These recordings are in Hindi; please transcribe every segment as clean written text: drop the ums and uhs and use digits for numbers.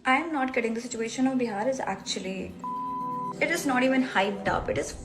I am not kidding. The situation of Bihar is actually, it is not even hyped up. It is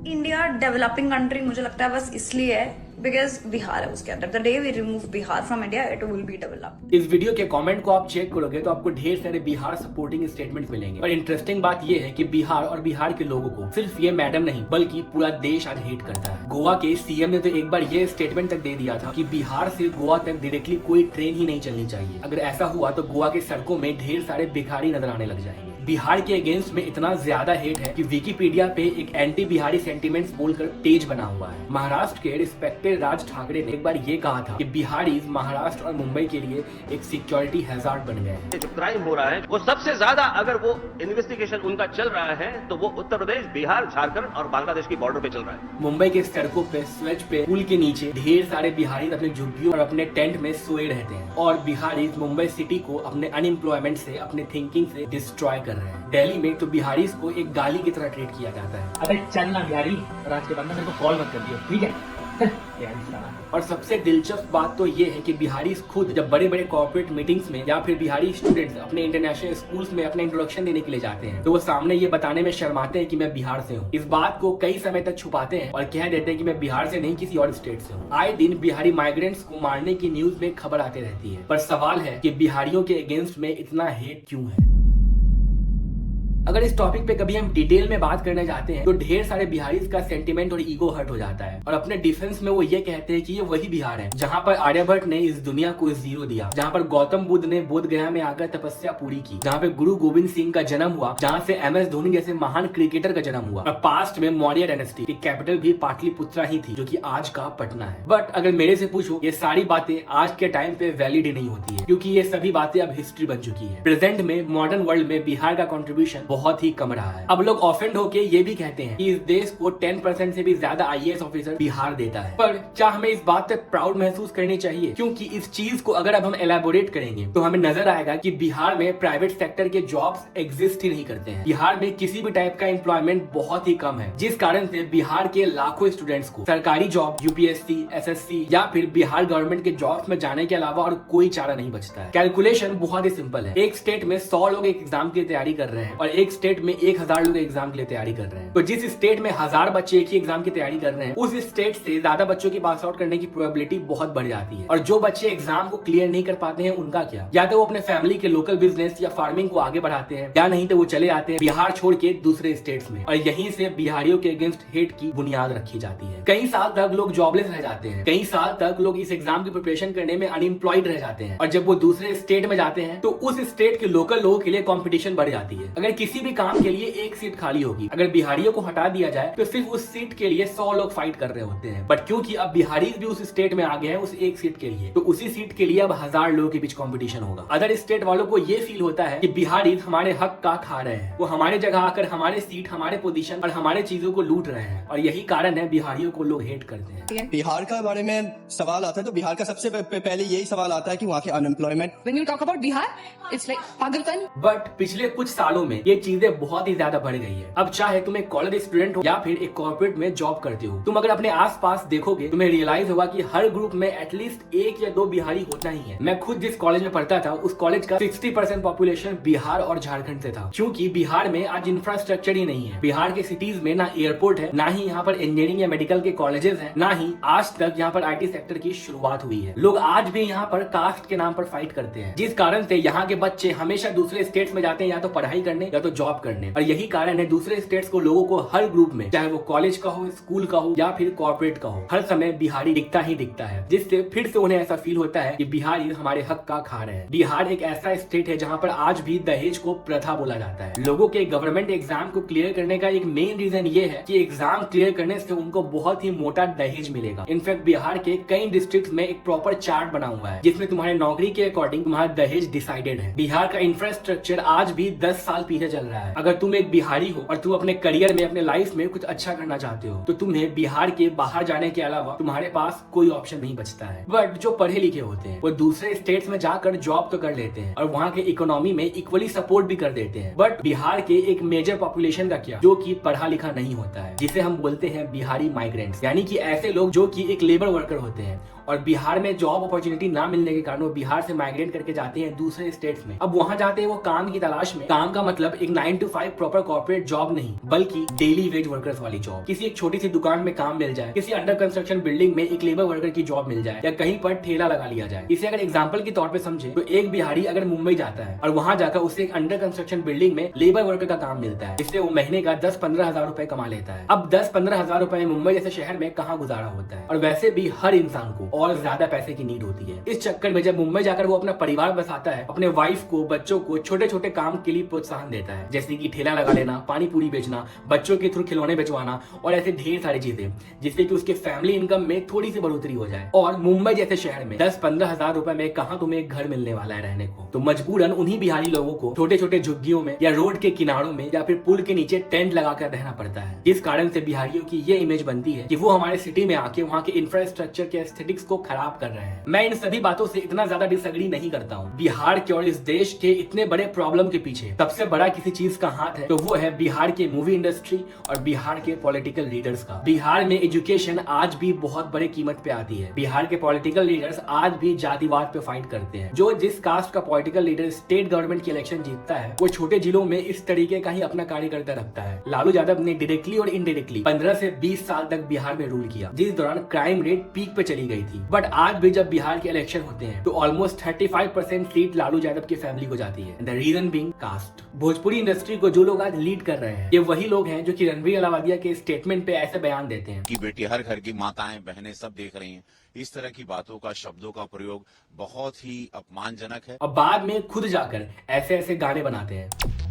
India developing country. मुझे लगता है बस इसलिए है because बिहार है उसके अंदर. The day we remove Bihar from India, it will be developed. इस वीडियो के कमेंट को आप चेक करोगे तो आपको ढेर सारे बिहार सपोर्टिंग स्टेटमेंट मिलेंगे। और इंटरेस्टिंग बात ये है कि बिहार और बिहार के लोगों को सिर्फ ये मैडम नहीं बल्कि पूरा देश आज हेट करता है। गोवा के सीएम ने तो एक बार ये स्टेटमेंट तक दे दिया था कि बिहार से गोवा तक डायरेक्टली कोई ट्रेन ही नहीं चलनी चाहिए। अगर ऐसा हुआ तो गोवा के सड़कों में ढेर सारे भिखारी नजर आने लग जाएंगे। बिहार के अगेंस्ट में इतना ज्यादा हेट है कि विकिपीडिया पे एक एंटी बिहारी सेंटीमेंट्स बोलकर पेज बना हुआ है। महाराष्ट्र के रिस्पेक्टेड राज ठाकरे ने एक बार ये कहा था कि बिहारी महाराष्ट्र और मुंबई के लिए एक सिक्योरिटी हैजार्ड बन गए हैं। जो क्राइम हो रहा है वो सबसे ज्यादा अगर वो इन्वेस्टिगेशन उनका चल रहा है तो वो उत्तर प्रदेश, बिहार, झारखंड और बांग्लादेश की बॉर्डर पे चल रहा है। मुंबई के सड़कों पे, स्वेच पे, पुल के नीचे ढेर सारे बिहारी अपने झुग्गियों और अपने टेंट में सोए रहते हैं और बिहारी मुंबई सिटी को अपने अनएम्प्लॉयमेंट से, अपने थिंकिंग से डिस्ट्रॉय कर रहे हैं। दिल्ली में तो बिहारीज को एक गाली की तरह ट्रीट किया जाता है। अबे चल ना बिहारी, और आज के बाद मेरे को कॉल मत कर दियो, ठीक है? और सबसे दिलचस्प बात तो ये है कि बिहारी खुद जब बड़े बड़े कॉर्पोरेट मीटिंग्स में या फिर बिहारी स्टूडेंट्स अपने इंटरनेशनल स्कूल्स में अपने इंट्रोडक्शन देने के लिए जाते हैं तो वो सामने ये बताने में शर्माते हैं कि मैं बिहार से हूँ। इस बात को कई समय तक छुपाते हैं और कह देते हैं कि मैं बिहार से नहीं किसी और स्टेट से हूँ। आए दिन बिहारी माइग्रेंट्स को मारने की न्यूज में खबर आती रहती है, पर सवाल है कि बिहारियों के अगेंस्ट में इतना हेट क्यों है। अगर इस टॉपिक पे कभी हम डिटेल में बात करने जाते हैं तो ढेर सारे बिहारी का सेंटिमेंट और ईगो हर्ट हो जाता है और अपने डिफेंस में वो ये कहते हैं कि ये वही बिहार है जहाँ पर आर्यभट्ट ने इस दुनिया को जीरो दिया, जहाँ पर गौतम बुद्ध ने बोध गया में आकर तपस्या पूरी की, जहाँ पे गुरु गोविंद सिंह का जन्म हुआ, जहाँ से MS धोनी जैसे महान क्रिकेटर का जन्म हुआ। और पास्ट में मौर्य डायनेस्टी की कैपिटल भी पाटलिपुत्रा ही थी जो कि आज का पटना है। बट अगर मेरे से पूछो ये सारी बातें आज के टाइम पे वैलिड ही नहीं होती है क्योंकि ये सभी बातें अब हिस्ट्री बन चुकी है। प्रेजेंट में मॉडर्न वर्ल्ड में बिहार का कॉन्ट्रीब्यूशन बहुत ही कम रहा है। अब लोग ऑफेंड होके ये भी कहते हैं कि इस देश को 10% से भी ज्यादा IAS ऑफिसर बिहार देता है। पर क्या हमें इस बात पे प्राउड महसूस करनी चाहिए? क्योंकि इस चीज को अगर अब हम एलैबोरेट करेंगे तो हमें नजर आएगा कि बिहार में प्राइवेट सेक्टर के जॉब्स एग्जिस्ट ही नहीं करते हैं। बिहार में किसी भी टाइप का एम्प्लॉयमेंट बहुत ही कम है, जिस कारण से बिहार के लाखों स्टूडेंट्स को सरकारी जॉब, UPSC, SSC या फिर बिहार गवर्नमेंट के जॉब्स में जाने के अलावा और कोई चारा नहीं बचता है। कैलकुलेशन बहुत ही सिंपल है। एक स्टेट में 100 लोग एग्जाम की तैयारी कर रहे हैं और एक स्टेट में 1000 लोग एग्जाम के लिए तैयारी कर रहे हैं। तो जिस स्टेट में 1000 बच्चे एक ही एग्जाम की तैयारी कर रहे हैं उस स्टेट से ज्यादा बच्चों की पास आउट करने की प्रोबेबिलिटी बहुत बढ़ जाती है। और जो बच्चे एग्जाम को क्लियर नहीं कर पाते हैं उनका क्या? या तो वो अपने फैमिली के लोकल बिजनेस या फार्मिंग को आगे बढ़ाते हैं या नहीं तो वो चले आते हैं बिहार छोड़ के दूसरे स्टेट्स में और यहीं से बिहारियों के अगेंस्ट हेट की बुनियाद रखी जाती है। कई साल तक लोग जॉबलेस रह जाते हैं, कई साल तक लोग इस एग्जाम की प्रिपरेशन करने में अनएम्प्लॉयड रह जाते हैं और जब वो दूसरे स्टेट में जाते हैं तो उस स्टेट के लोकल लोगों के लिए कॉम्पिटिशन बढ़ जाती है। अगर किसी भी काम के लिए एक सीट खाली होगी, अगर बिहारियों को हटा दिया जाए तो सिर्फ उस सीट के लिए 100 लोग फाइट कर रहे होते हैं। बट क्योंकि अब बिहारी भी उस स्टेट में आ गए हैं उस एक सीट के लिए, तो उसी सीट के लिए अब 1000 लोगों के बीच कंपटीशन होगा। अदर स्टेट वालों को ये फील होता है कि बिहारी हमारे हक का खा रहे हैं, वो हमारे जगह आकर हमारे सीट, हमारे पोजीशन और हमारे चीजों को लूट रहे हैं और यही कारण है बिहारियों को लोग हेट करते हैं। बिहार का बारे में सवाल आता है तो बिहार का सबसे पहले यही सवाल आता है कि वहाँ के unemployment. When you talk about Bihar, it's like पागलपन। बट पिछले कुछ सालों में ये चीजें बहुत ही ज्यादा बढ़ गई है। अब चाहे तुम एक कॉलेज स्टूडेंट हो या फिर एक कॉर्पोरेट में जॉब करते हो, तुम अगर अपने आसपास देखोगे तुम्हें रियलाइज होगा कि हर ग्रुप में एटलीस्ट 1 या 2 बिहारी होता ही है। मैं खुद जिस कॉलेज में पढ़ता था उस कॉलेज का 60% पॉपुलेशन बिहार और झारखंड से था क्योंकि बिहार में आज इंफ्रास्ट्रक्चर ही नहीं है। बिहार के सिटीज में ना एयरपोर्ट है, ना ही यहाँ पर इंजीनियरिंग या मेडिकल के कॉलेजेस हैं, ना ही आज तक यहाँ पर IT सेक्टर की शुरुआत हुई है। लोग आज भी यहाँ पर कास्ट के नाम पर फाइट करते हैं जिस कारण से यहाँ के बच्चे हमेशा दूसरे स्टेट्स में जाते हैं या तो पढ़ाई करने या तो जॉब करने। और यही कारण है दूसरे स्टेट्स को लोगों को हर ग्रुप में, चाहे वो कॉलेज का हो, स्कूल का हो या फिर कॉर्पोरेट का हो, हर समय बिहारी दिखता ही दिखता है, जिससे फिर से उन्हें ऐसा फील होता है कि बिहारी हमारे हक का खा रहे हैं। बिहार एक ऐसा स्टेट है जहाँ पर आज भी दहेज को प्रथा बोला जाता है। लोगों के गवर्नमेंट एग्जाम को क्लियर करने का एक मेन रीजन ये है कि एग्जाम क्लियर करने से उनको बहुत ही मोटा दहेज मिलेगा। इनफैक्ट बिहार के कई डिस्ट्रिक्ट में एक प्रॉपर चार्ट बना हुआ है जिसमें तुम्हारे नौकरी के अकॉर्डिंग तुम्हारा दहेज डिसाइडेड है। बिहार का इंफ्रास्ट्रक्चर आज भी 10 साल पीछे चल रहा है। अगर तुम एक बिहारी हो और तुम अपने करियर में, अपने लाइफ में कुछ अच्छा करना चाहते हो तो तुम्हें बिहार के बाहर जाने के अलावा तुम्हारे पास कोई ऑप्शन नहीं बचता है। बट जो पढ़े लिखे होते हैं वो दूसरे स्टेट्स में जाकर जॉब तो कर लेते हैं और वहाँ के इकोनॉमी में इक्वली सपोर्ट भी कर देते हैं। बट बिहार के एक मेजर पॉपुलेशन का क्या, जो कि पढ़ा लिखा नहीं होता है, जिसे हम बोलते हैं बिहारी माइग्रेंट्स, यानी कि ऐसे लोग जो कि एक लेबर वर्कर होते हैं और बिहार में जॉब अपॉर्चुनिटी ना मिलने के कारण वो बिहार से माइग्रेट करके जाते हैं दूसरे स्टेट्स में। अब वहां जाते हैं वो काम की तलाश में। काम का मतलब एक 9 to 5 प्रॉपर कॉर्पोरेट जॉब नहीं, बल्कि डेली वेज वर्कर्स वाली जॉब। किसी एक छोटी सी दुकान में काम मिल जाए, किसी अंडर कंस्ट्रक्शन बिल्डिंग में एक लेबर वर्कर की जॉब मिल जाए, या कहीं पर ठेला लगा लिया जाए। इसे अगर एग्जाम्पल के तौर पर समझे तो एक बिहारी अगर मुंबई जाता है और वहां जाकर उसे एक अंडर कंस्ट्रक्शन बिल्डिंग में लेबर वर्कर का काम मिलता है, जिससे वो महीने का 10-15 हजार रुपए कमा लेता है। अब 10-15 हजार रुपए मुंबई जैसे शहर में कहाँ गुजारा होता है, और वैसे भी हर इंसान को और ज्यादा पैसे की नीड होती है। इस चक्कर में जब मुंबई जाकर वो अपना परिवार बसाता है, अपने वाइफ को, बच्चों को छोटे छोटे काम के लिए प्रोत्साहन देता है, जैसे कि ठेला लगा लेना, पानी पूरी बेचना, बच्चों के थ्रू खिलौने बेचवाना और ऐसे ढेर सारी चीजें, जिससे कि उसके फैमिली इनकम में थोड़ी सी बढ़ोतरी हो जाए। और मुंबई जैसे शहर में 10-15 हजार रुपए में कहाँ तुम्हें एक घर मिलने वाला है रहने को। तो मजबूरन उन्हीं बिहारी लोगों को छोटे छोटे झुग्गियों में या रोड के किनारों में या फिर पुल के नीचे टेंट लगाकर रहना पड़ता है, जिस कारण से बिहारियों की ये इमेज बनती है कि वो हमारे सिटी में आके वहाँ के इंफ्रास्ट्रक्चर के एस्थेटिक्स को खराब कर रहे हैं। मैं इन सभी बातों से इतना ज्यादा डिसएग्री नहीं करता हूँ। बिहार के और इस देश के इतने बड़े प्रॉब्लम के पीछे सबसे बड़ा किसी चीज का हाथ है तो वो है बिहार के मूवी इंडस्ट्री और बिहार के पॉलिटिकल लीडर्स का। बिहार में एजुकेशन आज भी बहुत बड़े कीमत पे आती है। बिहार के पॉलिटिकल लीडर्स आज भी जातिवाद पे फाइट करते हैं। जो जिस कास्ट का पॉलिटिकल लीडर स्टेट गवर्नमेंट की इलेक्शन जीतता है, वो छोटे जिलों में इस तरीके का ही अपना कार्यकर्ता रखता है। लालू यादव ने डायरेक्टली और इनडायरेक्टली 15 से 20 साल तक बिहार में रूल किया, जिस दौरान क्राइम रेट पीक पे चली गई थी। बट आज भी जब बिहार के इलेक्शन होते हैं तो ऑलमोस्ट 35% सीट लालू यादव की फैमिली को जाती है। The reason being caste. Bhojpuri industry को जो लोग आज लीड कर रहे हैं, ये वही लोग हैं जो कि रणवीर अलावादिया के स्टेटमेंट पे ऐसे बयान देते हैं कि बेटी हर घर की माताएं बहनें सब देख रही हैं। इस तरह की बातों का, शब्दों का प्रयोग बहुत ही अपमानजनक है। और बाद में खुद जाकर ऐसे ऐसे गाने बनाते हैं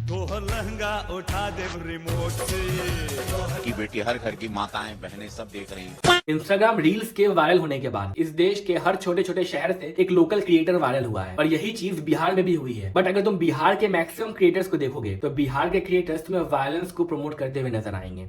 लहंगा उठा दे रिमोट से कि बेटी हर घर की माताएं बहनें सब देख रही हैं। इंस्टाग्राम रील्स के वायरल होने के बाद इस देश के हर छोटे छोटे शहर से एक लोकल क्रिएटर वायरल हुआ है, और यही चीज बिहार में भी हुई है। बट अगर तुम बिहार के मैक्सिमम क्रिएटर्स को देखोगे तो बिहार के क्रिएटर्स तुम्हें वायलेंस को प्रमोट करते हुए नजर आएंगे।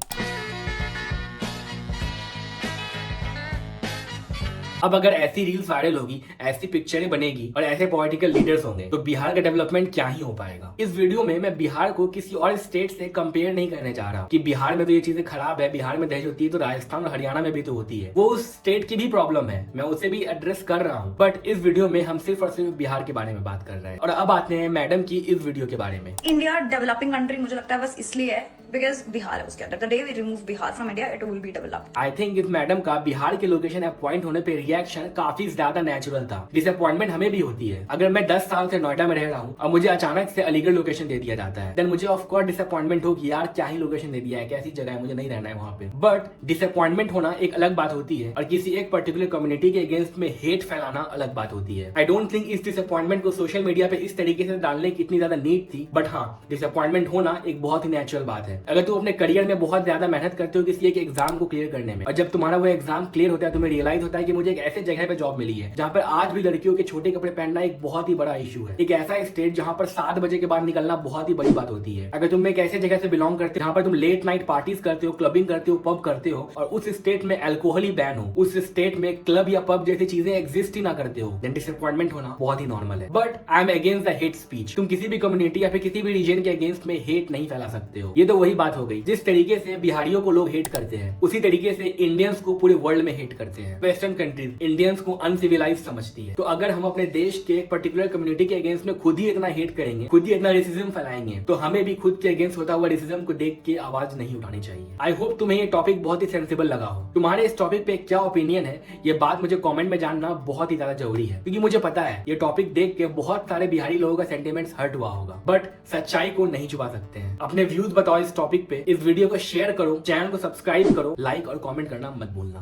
अब अगर ऐसी रील्स वायरल होगी, ऐसी पिक्चरें बनेगी और ऐसे पॉलिटिकल लीडर्स होंगे तो बिहार का डेवलपमेंट क्या ही हो पाएगा। इस वीडियो में मैं बिहार को किसी और स्टेट से कंपेयर नहीं करने जा रहा कि बिहार में तो ये चीजें खराब है, बिहार में दहेज होती है तो राजस्थान और हरियाणा में भी तो होती है। वो उस स्टेट की भी प्रॉब्लम है, मैं उसे भी एड्रेस कर रहा हूँ। बट इस वीडियो में हम सिर्फ और सिर्फ बिहार के बारे में बात कर रहे हैं। और अब आते हैं मैडम की इस वीडियो के बारे में। इंडिया डेवलपिंग कंट्री मुझे लगता है बस इसलिए है बिकॉज बिहार है उसके अंदर। The day we remove Bihar from India it will be developed. I think इस मैडम का बिहार के लोकेशन अपॉइंट होने पे रिएक्शन काफी ज्यादा नेचुरल था। डिसअपॉइंटमेंट हमें भी होती है। अगर मैं 10 साल से नोएडा में रह रहा हूँ और मुझे अचानक से अलीगढ़ लोकेशन दे दिया जाता है, देन मुझे ऑफ कोर्स डिसअपॉइंटमेंट होगी, यार क्या ही लोकेशन दे दिया है, कैसी जगह है, मुझे नहीं रहना है वहाँ पे। बट डिसअपॉइंटमेंट होना एक अलग बात होती है और किसी एक पर्टिकुलर कम्युनिटी के अगेंस्ट में हेट फैलाना अलग बात होती है। आई डोंट थिंक इस डिसअपॉइंटमेंट को सोशल मीडिया पे इस तरीके से डालने की इतनी ज्यादा नीड थी। बट हाँ, डिसअपॉइंटमेंट होना एक बहुत ही नेचुरल बात है। अगर तुम अपने करियर में बहुत ज्यादा मेहनत करते हो किसी एक एग्जाम को क्लियर करने में, और जब तुम्हारा वो एग्जाम क्लियर होता है तुम्हें रियलाइज होता है कि मुझे एक ऐसे जगह पे जॉब मिली है जहाँ पर आज भी लड़कियों के छोटे कपड़े पहनना एक बहुत ही बड़ा इशू है। एक ऐसा स्टेट जहाँ पर 7 बजे के बाद निकलना बहुत ही बड़ी बात होती है। अगर तुम एक ऐसे जगह से बिलोंग करते हो जहाँ पर तुम लेट नाइट पार्टीज करते हो, क्लबिंग करते हो, पब करते हो, और उस स्टेट में अल्कोहल ही बैन हो, उस स्टेट में क्लब या पब जैसी चीजें एग्जिस्ट ही ना करते हो, देन डिसअपॉइंटमेंट होना बहुत ही नॉर्मल है। But I am against the hate speech. तुम किसी भी कम्युनिटी या फिर किसी भी रीजन के अगेंस्ट में हेट नहीं फैला सकते हो। ये तो वही बात हो गई, जिस तरीके से बिहारियों को लोग हेट करते हैं उसी तरीके से इंडियंस को पूरे वर्ल्ड में हेट करते हैं। वेस्टर्न कंट्रीज इंडियंस को अनसिविलाइज समझती है। तो अगर हम अपने देश के एक पर्टिकुलर कम्युनिटी के अगेंस्ट में खुद ही इतना हेट करेंगे, खुद ही इतना रेसिज्म फैलाएंगे, तो हमें भी खुद के अगेंस्ट होता हुआ रेसिज्म को देख के आवाज नहीं उठानी चाहिए। आई होप तुम्हें ये टॉपिक बहुत ही सेंसिबल लगा हो। तुम्हारे इस टॉपिक पे क्या ओपिनियन है, ये बात मुझे कमेंट में जानना बहुत ही ज्यादा जरूरी है, क्योंकि मुझे पता है ये टॉपिक देख के बहुत सारे बिहारी लोगों का सेंटिमेंट्स हर्ट हुआ होगा, बट सच्चाई को नहीं छुपा सकते हैं। अपने व्यूज बताओ इस टॉपिक पे, इस वीडियो को शेयर करो, चैनल को सब्सक्राइब करो, लाइक और कॉमेंट करना मत भूलना।